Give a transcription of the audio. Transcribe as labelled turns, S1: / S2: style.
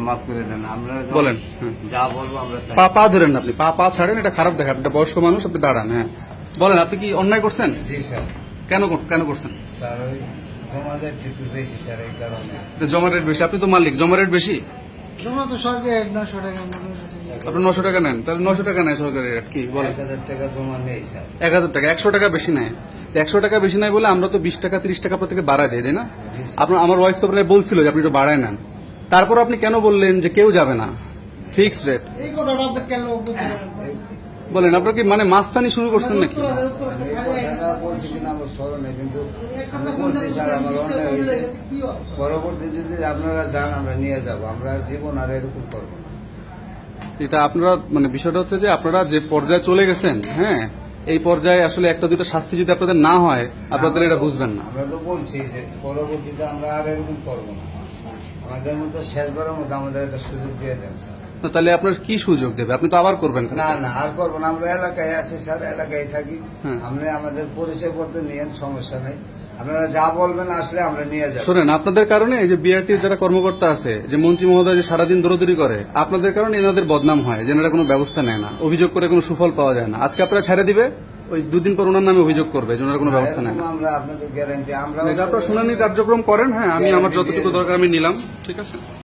S1: মাফ করে দেন। আমরা
S2: বলেন।
S1: যা বলবো আমরা চাই।
S2: পা ধরেন না আপনি, পা ছাড়েন, এটা খারাপ দেখা। আপনি একটা বয়স্ক মানুষ, আপনি দাঁড়ান। হ্যাঁ বলেন, আপনি কি অন্যায় করছেন?
S1: জি স্যার।
S2: কেন করছেন?
S1: স্যার ওই জমাদের একটু বেশি স্যার, এই কারণে।
S2: তো জমা রেট বেশি, আপনি তো মালিক, জমা রেট বেশি।
S3: জমা তো সরকার 900 টাকা।
S2: আপনি 900 টাকা নেন, তাহলে 900 টাকা নেয় সরকারের রেট কি বলেন?
S1: 1000 টাকা জমা নেই স্যার।
S2: 1000 টাকা, 100 টাকা বেশি নেয়। 100 টাকা বেশি নেয় বলে আমরা তো 20 টাকা 30 টাকা প্রত্যেকে বাড়ায় দেয়, তাই না? আপনার আমার ওয়াইফ তো আপনাকে বলছিল যে আপনি একটু বাড়ায় নেন, তারপর আপনি কেন বললেন যে কেউ যাবে না, ফিক্সড রেট?
S3: এই কথাটা আপনি কেন বলছেন?
S2: বলেন, আপনার কি মানে মাস্তানি শুরু করছেন নাকি?
S1: এই কথাটা বলছি কিনা আমার স্মরণে, কিন্তু আমি বলছি স্যার আমার অন্যায় হয়েছে। পরবর্তী যদি আপনারা যান আমরা নিয়ে যাব, আমরা জীবন আর এরকম করবো না।
S2: এটা আপনারা মানে বিষয়টা হচ্ছে যে আপনারা যে পর্যায়ে চলে গেছেন, হ্যাঁ এই পর্যায়ে আসলে একটা দুটো শাস্তি যদি আপনাদের না হয় আপনাদের এটা বুঝবেন না।
S1: আমরা তো বলছি যে পরবর্তীতে আমরা আর এরকম করবো না। আমাদের মতো শেষবারের মতো আমাদের একটা সুযোগ দিয়ে দেন স্যার।
S2: তো তাহলে আপনার কি সুযোগ দেবে? আপনি তো আবার করবেন।
S1: না না, আর করবো না। আমরা এলাকায় আছি স্যার, এলাকায় থাকি।
S2: হ্যাঁ।
S1: আমরা আমাদের পরিচয় পত্র নিয়েন, সমস্যা নেই। আপনারা যা বলবেন আসলে আমরা নিয়ে যাবো।
S2: শোনেন, আপনাদের কারণে এই যে বিআরটির যারা কর্মকর্তা আছে, যে মন্ত্রী মহোদয় যে সারাদিন দৌড়দৌড়ি করে, আপনাদের কারণে এনাদের বদনাম হয়, যে এনারা কোনো ব্যবস্থা নেয় না, অভিযোগ করে কোনো সুফল পাওয়া যায় না। আজকে আপনারা ছেড়ে দিবে, ওই 2 দিন পর ওনার নামে অভিযোগ করবে যে ওনারা কোনো ব্যবস্থা নেয় না।
S1: এরকম আমরা আপনাদের গ্যারান্টি আমরা
S2: এটা আপনারা শুনানি কার্যক্রম করেন। হ্যাঁ আমি আমার যতটুকু দরকার আমি নিলাম, ঠিক আছে।